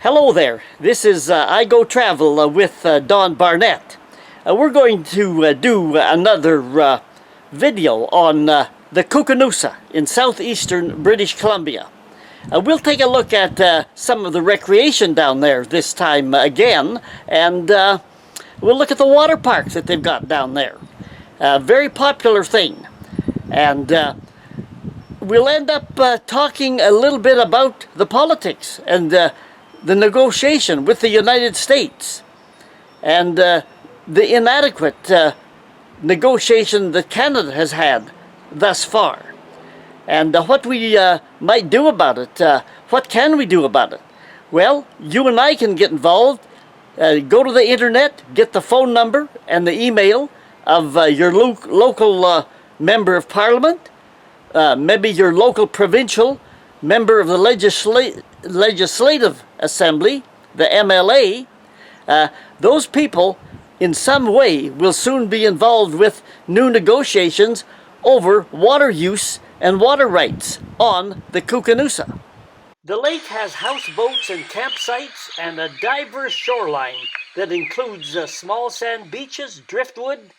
Hello there, this is I Go Travel with Don Barnett. We're going to do another video on the Koocanusa in southeastern British Columbia. We'll take a look at some of the recreation down there this time again, and we'll look at the water parks that they've got down there. Very popular thing. And we'll end up talking a little bit about the politics and the negotiation with the United States and the inadequate negotiation that Canada has had thus far, and what we might do about it. What can we do about it? Well, you and I can get involved. Go to the internet, get the phone number and the email of your local member of parliament, maybe your local provincial member of the legislative assembly, the MLA. Those people in some way will soon be involved with new negotiations over water use and water rights on the Koocanusa. The lake has houseboats and campsites and a diverse shoreline that includes small sand beaches, driftwood,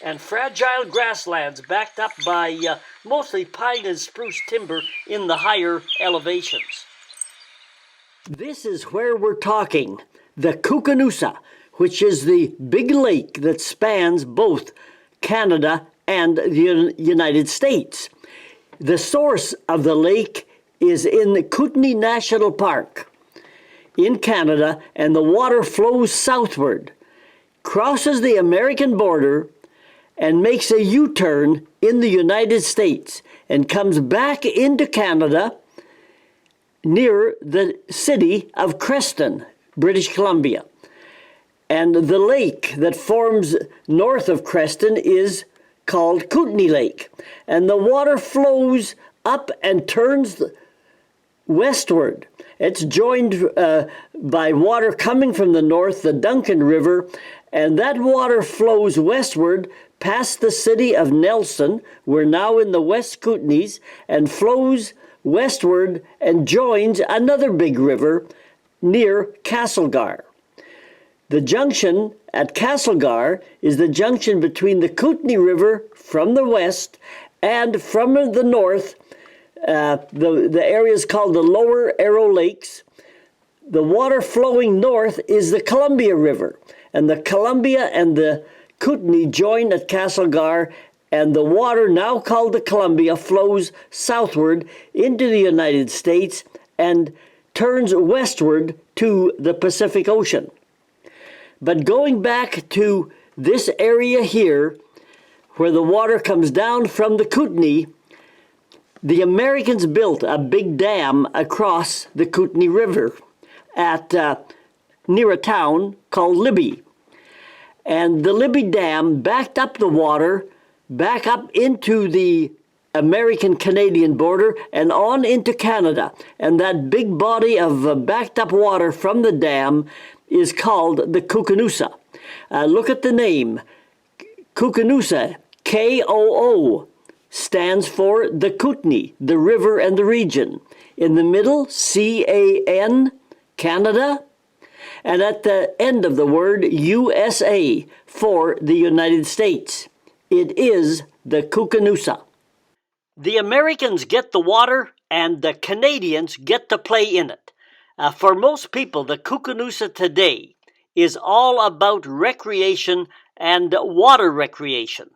and fragile grasslands backed up by mostly pine and spruce timber in the higher elevations. This is where we're talking, the Koocanusa, which is the big lake that spans both Canada and the United States. The source of the lake is in the Kootenai National Park in Canada, and the water flows southward, crosses the American border, and makes a U-turn in the United States and comes back into Canada near the city of Creston, British Columbia. And the lake that forms north of Creston is called Kootenai Lake. And the water flows up and turns westward. It's joined by water coming from the north, the Duncan River, and that water flows westward past the city of Nelson. We're now in the West Kootenays, and flows westward and joins another big river near Castlegar. The junction at Castlegar is the junction between the Kootenai River from the west and from the north. The area is called the Lower Arrow Lakes. The water flowing north is the Columbia River, and the Columbia and the Kootenai join at Castlegar, and the water, now called the Columbia, flows southward into the United States and turns westward to the Pacific Ocean. But going back to this area here, where the water comes down from the Kootenai, the Americans built a big dam across the Kootenai River at near a town called Libby. And the Libby Dam backed up the water back up into the American-Canadian border and on into Canada. And that big body of backed up water from the dam is called the Koocanusa. Look at the name. Koocanusa, K-O-O, stands for the Kootenai, the river and the region. In the middle, C-A-N, Canada. And at the end of the word, USA, for the United States. It is the Koocanusa. The Americans get the water, and the Canadians get to play in it. For most people, the Koocanusa today is all about recreation and water recreation.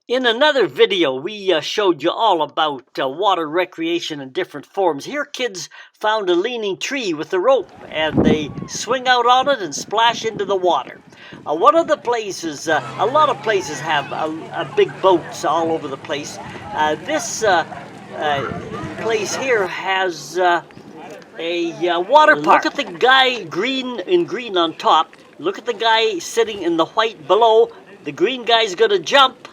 In another video, we showed you all about water recreation in different forms. Here, kids found a leaning tree with a rope, and they swing out on it and splash into the water. One of the places, a lot of places have big boats all over the place. This place here has a water park. Look at the guy in green on top. Look at the guy sitting in the white below. The green guy's going to jump.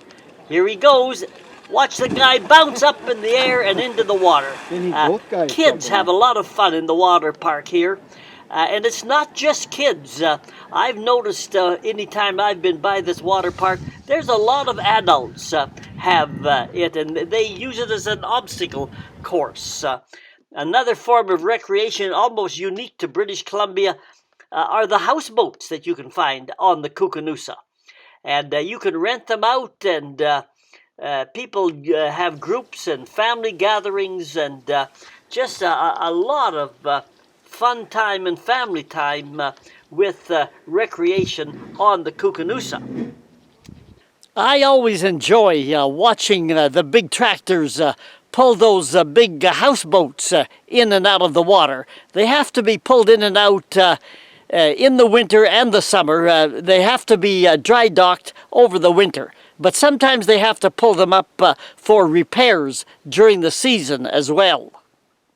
Here he goes. Watch the guy bounce up in the air and into the water. Kids have a lot of fun in the water park here. And it's not just kids. I've noticed anytime I've been by this water park, there's a lot of adults have it, and they use it as an obstacle course. Another form of recreation almost unique to British Columbia are the houseboats that you can find on the Koocanusa. And you can rent them out, and people have groups and family gatherings, and just a lot of fun time and family time with recreation on the Koocanusa. I always enjoy watching the big tractors pull those big houseboats in and out of the water. They have to be pulled in and out in the winter and the summer. They have to be dry docked over the winter. But sometimes they have to pull them up for repairs during the season as well.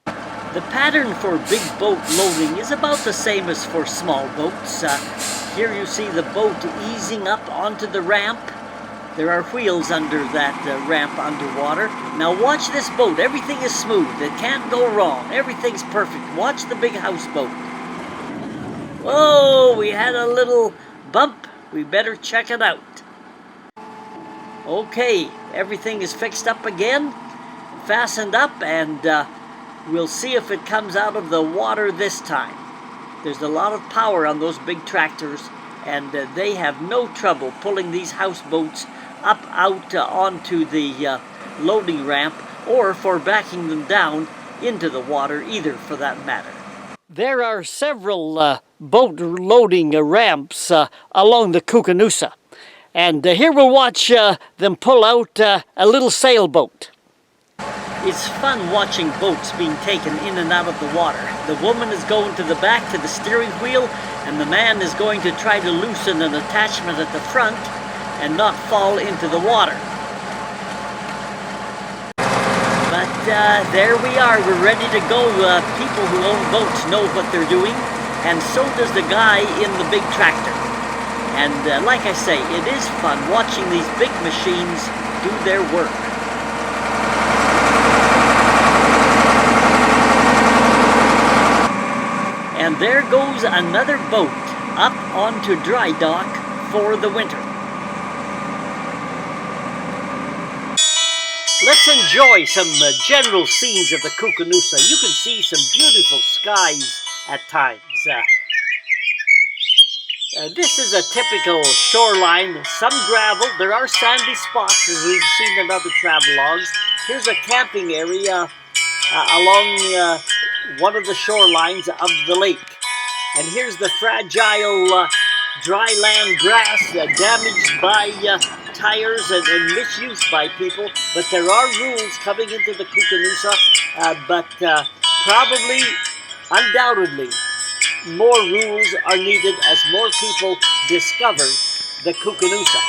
The pattern for big boat loading is about the same as for small boats. Here you see the boat easing up onto the ramp. There are wheels under that ramp underwater. Now watch this boat. Everything is smooth. It can't go wrong. Everything's perfect. Watch the big houseboat. Whoa, we had a little bump. We better check it out. Okay, everything is fixed up again, fastened up, and we'll see if it comes out of the water this time. There's a lot of power on those big tractors, and they have no trouble pulling these houseboats up out onto the loading ramp, or for backing them down into the water either, for that matter. There are several boat loading ramps along the Koocanusa, and here we'll watch them pull out a little sailboat. It's fun watching boats being taken in and out of the water. The woman is going to the back to the steering wheel, and the man is going to try to loosen an attachment at the front and not fall into the water. But there we are, we're ready to go. People who own boats know what they're doing, and so does the guy in the big tractor. And like I say, it is fun watching these big machines do their work. And there goes another boat up onto dry dock for the winter. Let's enjoy some general scenes of the Koocanusa. You can see some beautiful skies at times. This is a typical shoreline, some gravel. There are sandy spots, as we've seen in other travelogues. Here's a camping area along one of the shorelines of the lake. And here's the fragile dry land grass damaged by tires and misuse by people. But there are rules coming into the Koocanusa, but probably, undoubtedly, more rules are needed as more people discover the Koocanusa.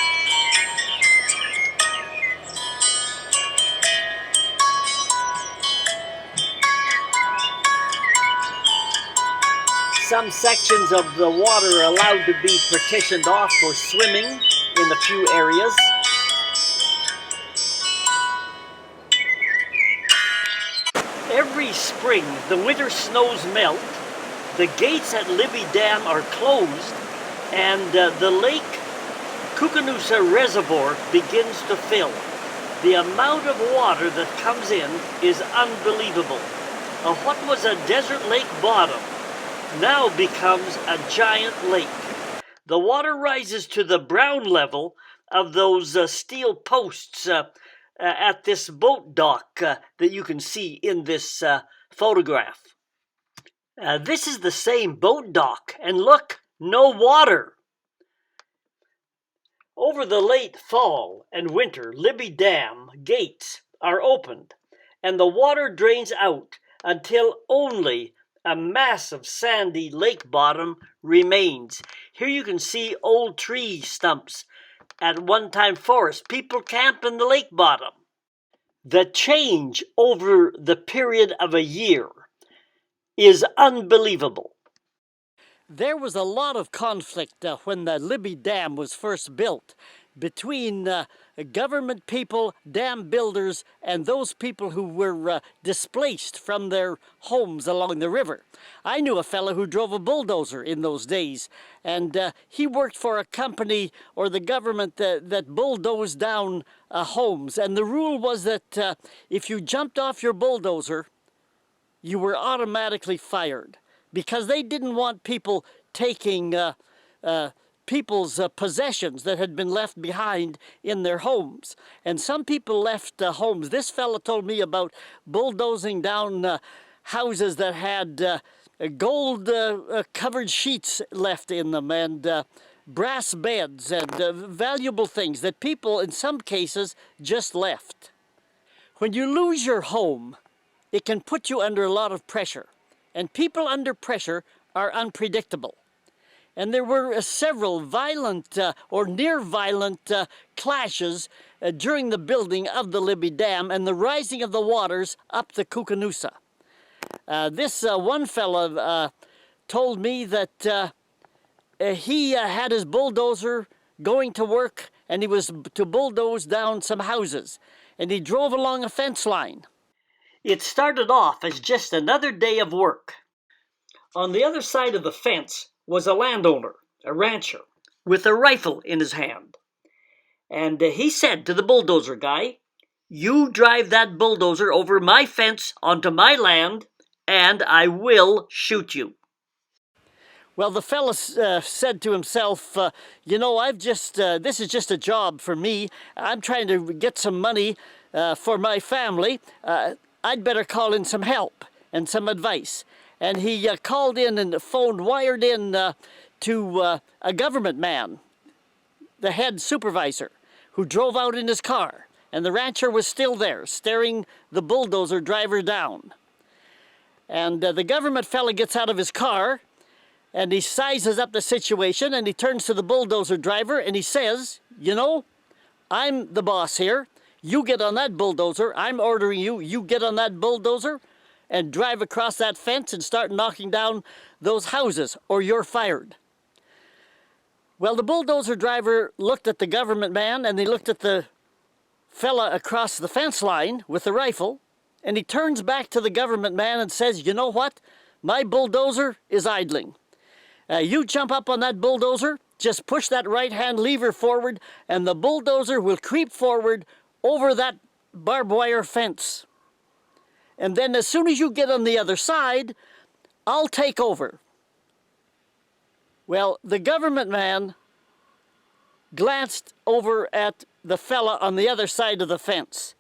Some sections of the water are allowed to be partitioned off for swimming in a few areas. Every spring, the winter snows melt. The gates at Libby Dam are closed, and the Lake Koocanusa Reservoir begins to fill. The amount of water that comes in is unbelievable. What was a desert lake bottom now becomes a giant lake. The water rises to the brown level of those steel posts at this boat dock that you can see in this photograph. This is the same boat dock, and look, no water. Over the late fall and winter, Libby Dam gates are opened, and the water drains out until only a massive sandy lake bottom remains. Here you can see old tree stumps at one time forest. People camp in the lake bottom. The change over the period of a year is unbelievable. There was a lot of conflict when the Libby Dam was first built between government people, dam builders, and those people who were displaced from their homes along the river. I knew a fellow who drove a bulldozer in those days, and he worked for a company or the government that bulldozed down homes. And the rule was that if you jumped off your bulldozer, you were automatically fired because they didn't want people taking people's possessions that had been left behind in their homes. And some people left homes. This fella told me about bulldozing down houses that had gold covered sheets left in them, and brass beds, and valuable things that people in some cases just left. When you lose your home, it can put you under a lot of pressure, and people under pressure are unpredictable. And there were several violent or near violent clashes during the building of the Libby Dam and the rising of the waters up the Koocanusa. This one fellow told me that he had his bulldozer going to work, and he was to bulldoze down some houses, and he drove along a fence line. It started off as just another day of work. On the other side of the fence was a landowner, a rancher, with a rifle in his hand. And he said to the bulldozer guy, "You drive that bulldozer over my fence onto my land, and I will shoot you." Well, the fella said to himself, you know, this is just a job for me. I'm trying to get some money for my family. I'd better call in some help and some advice. And he called in and wired in to a government man, the head supervisor, who drove out in his car. And the rancher was still there, staring the bulldozer driver down. And the government fella gets out of his car, and he sizes up the situation, and he turns to the bulldozer driver, and he says, "You know, I'm the boss here. You get on that bulldozer. I'm ordering you. You get on that bulldozer and drive across that fence and start knocking down those houses, or you're fired." Well, the bulldozer driver looked at the government man, and he looked at the fella across the fence line with the rifle, and he turns back to the government man and says, "You know what? My bulldozer is idling. You jump up on that bulldozer, just push that right-hand lever forward, and the bulldozer will creep forward over that barbed wire fence. And then as soon as you get on the other side, I'll take over." Well, the government man glanced over at the fella on the other side of the fence,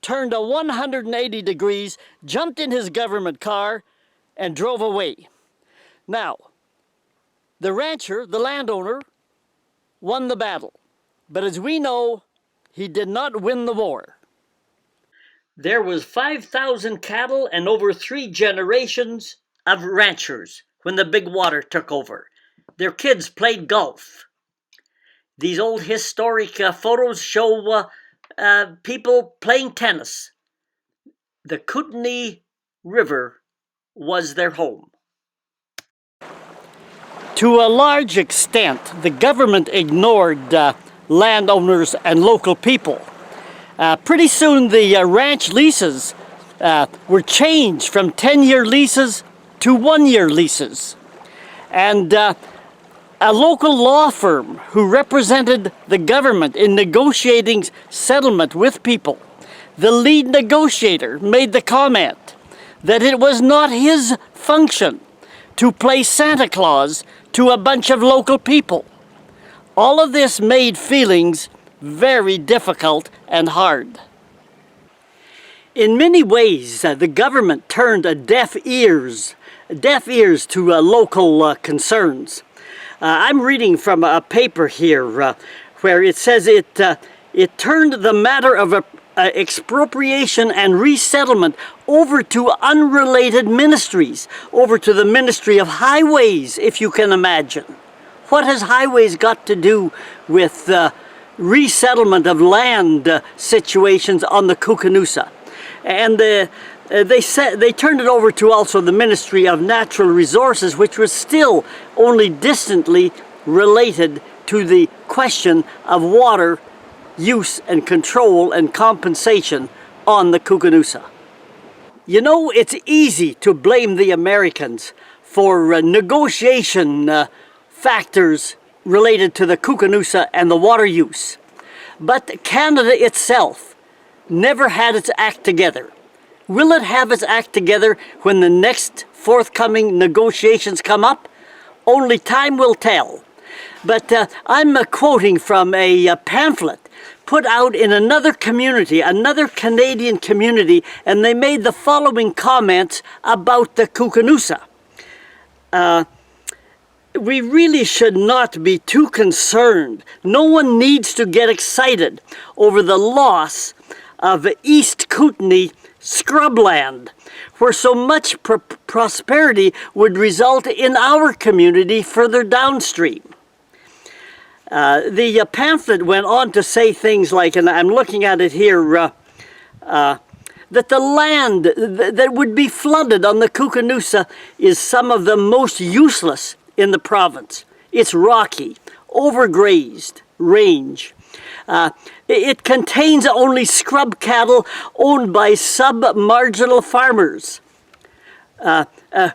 turned a 180 degrees, jumped in his government car, and drove away. Now, the rancher, the landowner, won the battle. But as we know, he did not win the war. There was 5,000 cattle and over 3 generations of ranchers when the big water took over. Their kids played golf. These old historic photos show people playing tennis. The Kootenai River was their home. To a large extent, the government ignored landowners and local people. Pretty soon the ranch leases were changed from 10-year leases to 1-year leases. And a local law firm who represented the government in negotiating settlement with people, the lead negotiator made the comment that it was not his function to play Santa Claus to a bunch of local people. All of this made feelings very difficult and hard. In many ways, the government turned deaf ears to local concerns. I'm reading from a paper here where it says it turned the matter of expropriation and resettlement over to unrelated ministries, over to the Ministry of Highways, if you can imagine. What has highways got to do with resettlement of land situations on the Koocanusa? And they turned it over to also the Ministry of Natural Resources, which was still only distantly related to the question of water use and control and compensation on the Koocanusa. You know, it's easy to blame the Americans for negotiation factors related to the Koocanusa and the water use. But Canada itself never had its act together. Will it have its act together when the next forthcoming negotiations come up? Only time will tell. But I'm quoting from a pamphlet put out in another community, another Canadian community, and they made the following comments about the Koocanusa. We really should not be too concerned. No one needs to get excited over the loss of East Kootenai scrubland, where so much prosperity would result in our community further downstream. The pamphlet went on to say things like, and I'm looking at it here, that the land that would be flooded on the Koocanusa is some of the most useless in the province. It's rocky, overgrazed range. It contains only scrub cattle owned by sub-marginal farmers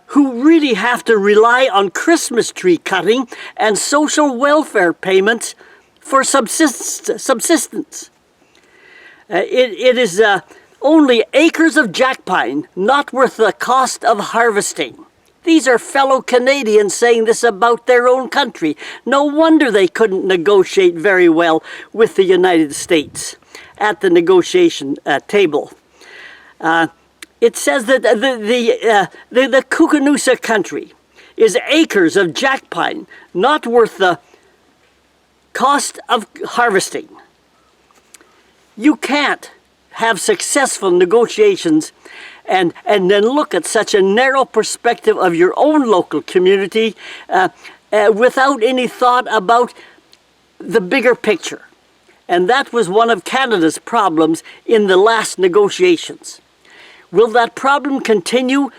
who really have to rely on Christmas tree cutting and social welfare payments for subsistence. It is only acres of jack pine, not worth the cost of harvesting. These are fellow Canadians saying this about their own country. No wonder they couldn't negotiate very well with the United States at the negotiation table. It says that the Koocanusa country is acres of jack pine, not worth the cost of harvesting. You can't have successful negotiations and then look at such a narrow perspective of your own local community without any thought about the bigger picture. And that was one of Canada's problems in the last negotiations. Will that problem continue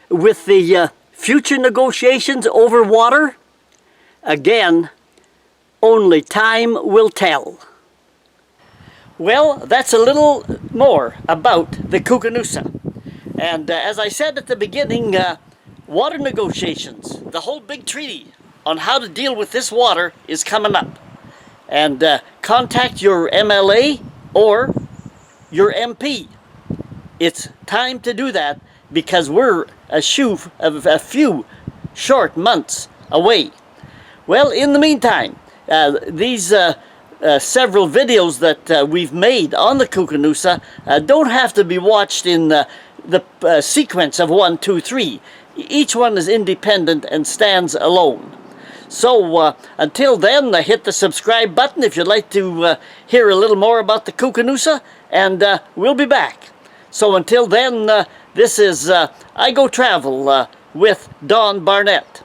with the future negotiations over water? Again, only time will tell. Well, that's a little more about the Koocanusa. And as I said at the beginning, water negotiations, the whole big treaty on how to deal with this water is coming up. And contact your MLA or your MP. It's time to do that because we're a few short months away. Well, in the meantime, these several videos that we've made on the Koocanusa don't have to be watched in the sequence of 1, 2, 3. Each one is independent and stands alone. So until then, hit the subscribe button if you'd like to hear a little more about the Koocanusa, and we'll be back. So until then, this is I Go Travel with Don Barnett.